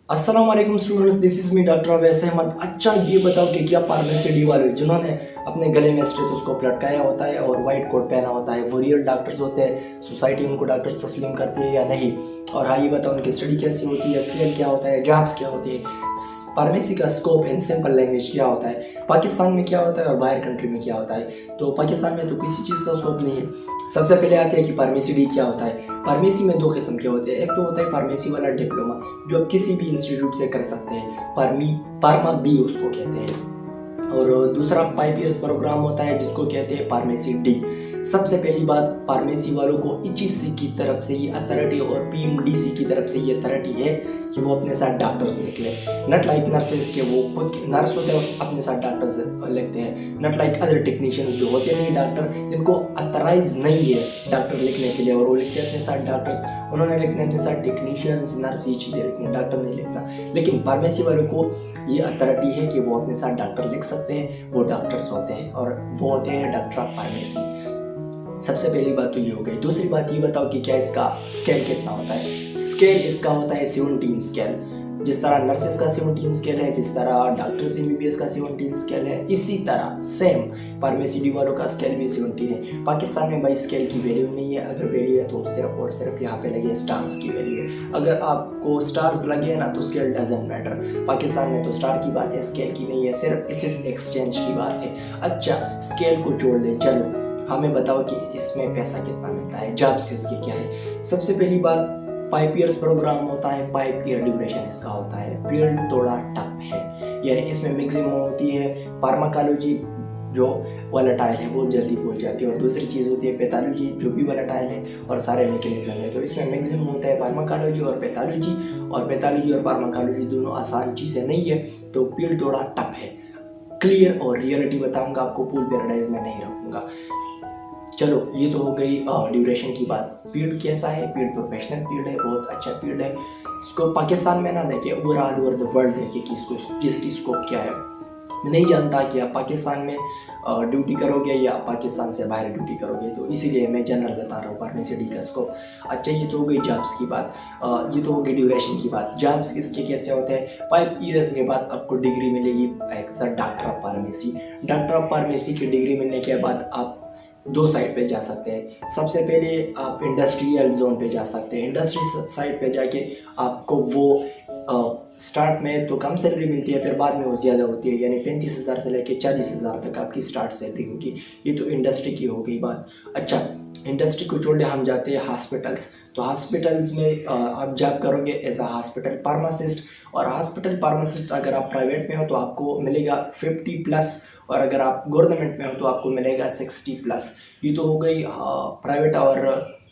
अस्सलाम वालेकुम students, this is me doctor Awais Ahmad. अच्छा ये बताओ कि क्या फार्मेसी डी वाले जिन्होंने अपने गले में स्टेथोस्कोप लटकाया होता है और वाइट कोट पहना होता है वो रियल डॉक्टर्स होते हैं? सोसाइटी उनको डॉक्टर्स तस्लीम करती है या नहीं? और हाँ ये बताओ उनकी स्टडी कैसी होती है, स्केल क्या होता है, जॉब्स क्या होती है, फार्मेसी का स्कोप इन सिंपल लैंग्वेज क्या होता है, पाकिस्तान में क्या होता है और बाहर कंट्री में क्या होता है। तो पाकिस्तान में तो किसी चीज़ का स्कोप नहीं है। सबसे पहले आते हैं कि फार्मेसी डी क्या होता है। फार्मेसी में दो किस्म के होते हैं। एक तो होता है फार्मेसी वाला डिप्लोमा जो आप किसी भी इंस्टीट्यूट से कर सकते हैं, फार्मा बी उसको कहते हैं। और दूसरा 5 इयर्स प्रोग्राम होता है जिसको कहते हैं फार्मेसी डी। सबसे पहली बात, फार्मेसी वालों को एचईसी की तरफ से ये अथॉरिटी और पीएमडीसी की तरफ से ये अथॉरिटी है कि वो अपने साथ डॉक्टर्स निकले। नट लाइक नर्सेस के, वो खुद नर्स होते हैं और अपने साथ डॉक्टर्स लिखते हैं। नट लाइक अदर टेक्नीशियंस जो होते नहीं डॉक्टर, जिनको अथराइज नहीं है डॉक्टर लिखने के लिए और वो लिखते हैं अपने साथ डॉक्टर्स, उन्होंने लिखना अपने साथ टेक्नीशियंस, नर्स, ये चीज़ें लिखनी है, डॉक्टर नहीं लिखना। लेकिन फार्मेसी वालों को ये अथॉरिटी है कि वो अपने साथ डॉक्टर लिख सकते हैं, वो डॉक्टर्स होते हैं और वो होते हैं डॉक्टर ऑफ फार्मेसी। सबसे पहली बात तो ये हो गई। दूसरी बात ये बताओ कि क्या इसका स्केल कितना होता है। स्केल इसका होता है 17 स्केल। जिस तरह नर्सेस का 17 स्केल है, जिस तरह डॉक्टर्स एमबीबीएस का 17 स्केल है, इसी तरह सेम फार्मेसी डी वालों का स्केल भी 17 है। पाकिस्तान में भाई स्केल की वैल्यू नहीं है, अगर वैल्यू है तो सिर्फ और सिर्फ यहाँ पे लगे स्टार्स की वैल्यू है। अगर आपको स्टार्स लगे ना तो स्केल डजंट मैटर। पाकिस्तान में तो स्टार की बात है, स्केल की नहीं है, सिर्फ एसेस एक्सचेंज की बात है। अच्छा स्केल को छोड़ दे, चलो हमें बताओ कि इसमें पैसा कितना मिलता है, जॉब्स इसकी क्या है। सबसे पहली बात, 5 इयर्स प्रोग्राम होता है, 5 ईयर ड्यूरेशन इसका होता है। फील्ड थोड़ा टफ है, यानी इसमें मैक्सिमम होती है फार्माकोलॉजी जो वोलेटाइल है वो जल्दी भूल जाती है, और दूसरी चीज़ होती है पैथोलॉजी जो भी वोलेटाइल है, और सारे मैकेनिज्म है। तो इसमें मैक्सिमम होता है फार्माकोलॉजी और पैथोलॉजी, और पैथोलॉजी और फार्माकोलॉजी दोनों आसान चीज़ें नहीं है, तो फील्ड थोड़ा टफ है। क्लियर और रियलिटी बताऊंगा आपको, पूल पैराडाइज में नहीं रखूंगा। चलो ये तो हो गई ड्यूरेशन की बात। फील्ड कैसा है? फील्ड प्रोफेशनल फील्ड है, बहुत अच्छा फील्ड है। इसको पाकिस्तान में ना देखे, ओवरऑल ओवर द वर्ल्ड देखे कि इसकी स्कोप क्या है। मैं नहीं जानता कि आप पाकिस्तान में ड्यूटी करोगे या पाकिस्तान से बाहर ड्यूटी करोगे, तो इसीलिए मैं जनरल बता रहा हूँ फार्मेसी डी का स्कोप। अच्छा ये तो हो गई जॉब्स की बात, ये तो हो गई ड्यूरेशन की बात। जॉब्स इसके कैसे होते हैं? 5 इयर्स के बाद आपको डिग्री मिलेगी एक sir doctor of pharmacy. Doctor of pharmacy की डिग्री मिलने के बाद आप दो साइड पे जा सकते हैं। सबसे पहले आप इंडस्ट्रियल जोन पे जा सकते हैं। इंडस्ट्री साइड पे जाके आपको वो स्टार्ट में तो कम सैलरी मिलती है, फिर बाद में वो ज़्यादा होती है, यानी 35,000 से लेकर 40,000 तक आपकी स्टार्ट सैलरी होगी। ये तो इंडस्ट्री की हो गई बात। अच्छा इंडस्ट्री को छोड़ हम जाते हैं हॉस्पिटल्स। तो हॉस्पिटल्स में आप जॉब करोगे एज अ हॉस्पिटल फार्मासिस्ट, और हॉस्पिटल फार्मासिस्ट अगर आप प्राइवेट में हो तो आपको मिलेगा 50+, और अगर आप गवर्नमेंट में हो तो आपको मिलेगा 60+। ये तो हो गई प्राइवेट और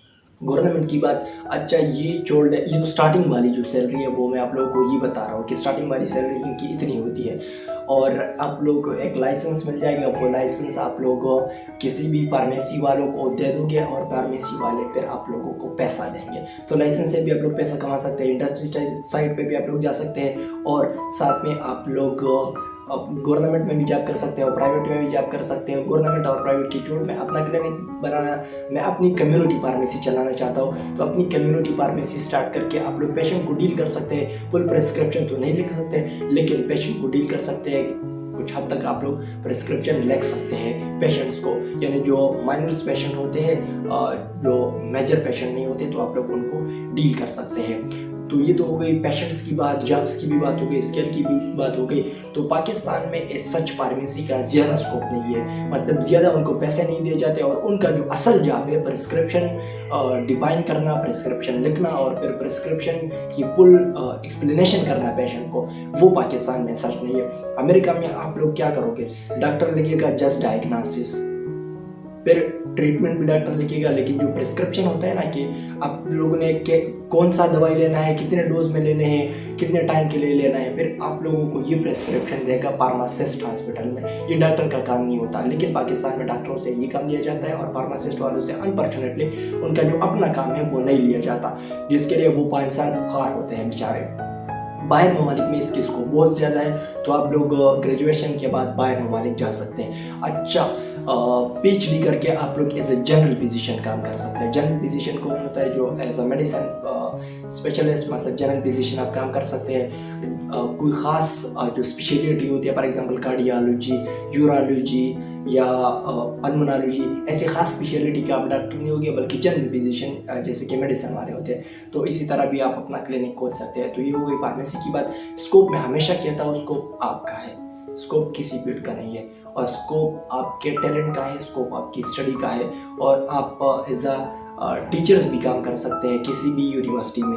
गवर्नमेंट की बात। अच्छा ये छोड़ दे, ये तो स्टार्टिंग वाली जो सैलरी है वो मैं आप लोगों को ये बता रहा हूँ कि स्टार्टिंग वाली सैलरी इनकी इतनी होती है, और आप लोग को एक लाइसेंस मिल जाएगा। वो लाइसेंस आप लोग किसी भी फार्मेसी वालों को दे दोगे और फार्मेसी वाले फिर आप लोगों को पैसा देंगे। तो लाइसेंस से भी आप लोग पैसा कमा सकते हैं, इंडस्ट्री साइड पे भी आप लोग जा सकते हैं, और साथ में आप लोग गवर्नमेंट में भी जॉब कर सकते हो, प्राइवेट में भी जॉब कर सकते हो। गवर्नमेंट और प्राइवेट की छोड़ मैं अपना क्लिनिक बनाना, मैं अपनी कम्युनिटी फार्मेसी चलाना चाहता हूँ, तो अपनी कम्युनिटी फार्मेसी स्टार्ट करके आप लोग पेशेंट को डील कर सकते हैं। फुल प्रिस्क्रिप्शन तो नहीं लिख सकते, लेकिन पेशेंट को डील कर सकते हैं। कुछ हद तक आप लोग प्रिस्क्रिप्शन लिख सकते हैं पेशेंट्स को, यानी जो माइनर्स पेशेंट होते हैं, जो मेजर पेशेंट नहीं होते, तो आप लोग उनको डील कर सकते हैं। तो ये तो हो गई पेशेंट्स की बात, जॉब्स की भी बात हो गई, स्केल की भी बात हो गई। तो पाकिस्तान में सच फार्मेसी का ज़्यादा स्कोप नहीं है, मतलब ज़्यादा उनको पैसे नहीं दिए जाते, और उनका जो असल जॉब है प्रिस्क्रिप्शन डिफाइन करना, प्रिस्क्रिप्शन लिखना, और फिर प्रिस्क्रिप्शन की फुल एक्सप्लेनेशन करना पेशेंट को, वो पाकिस्तान में सच नहीं है। अमेरिका में आप लोग क्या करोगे, डॉक्टर लिखिएगा जस्ट डायग्नोसिस, फिर ट्रीटमेंट भी डॉक्टर लिखेगा, लेकिन जो प्रिस्क्रिप्शन होता है ना कि आप लोगों ने कौन सा दवाई लेना है, कितने डोज में लेने हैं, कितने टाइम के लिए लेना है, फिर आप लोगों को ये प्रिस्क्रिप्शन देगा फार्मासिस्ट हॉस्पिटल में। ये डॉक्टर का काम नहीं होता, लेकिन पाकिस्तान में डॉक्टरों से ये काम लिया जाता है, और फार्मासिस्ट वालों से अनफॉर्चुनेटली उनका जो अपना काम है वो नहीं लिया जाता, जिसके लिए वो 5 साल बुखार होते हैं बेचारे। बाहर ममालिक में इसकी स्कोप बहुत ज़्यादा है, तो आप लोग ग्रेजुएशन के बाद बाहर ममालिक जा सकते हैं। अच्छा PhD करके आप लोग एज ए जनरल फिजिशियन काम कर सकते हैं। जनरल फिजिशियन कौन होता है? जो एज अ मेडिसिन स्पेशलिस्ट, मतलब जनरल फिजिशियन आप काम कर सकते हैं। कोई ख़ास जो स्पेशलिटी होती है, फॉर एग्जांपल कार्डियोलॉजी, यूरोलॉजी या पल्मोनोलॉजी, ऐसी ख़ास स्पेशलिटी के आप डॉक्टर नहीं होंगे, बल्कि जनरल फिजिशियन जैसे कि मेडिसिन वाले होते हैं। तो इसी तरह भी आप अपना क्लिनिक खोल सकते हैं। तो ये हो गई फार्मेसी की बात। स्कोप में हमेशा कहता हूँ, स्कोप आपका है, स्कोप किसी फील्ड का नहीं है, और स्कोप आपके टैलेंट का है, स्कोप आपकी स्टडी का है, और आप एज अ टीचर्स भी काम कर सकते हैं किसी भी यूनिवर्सिटी में।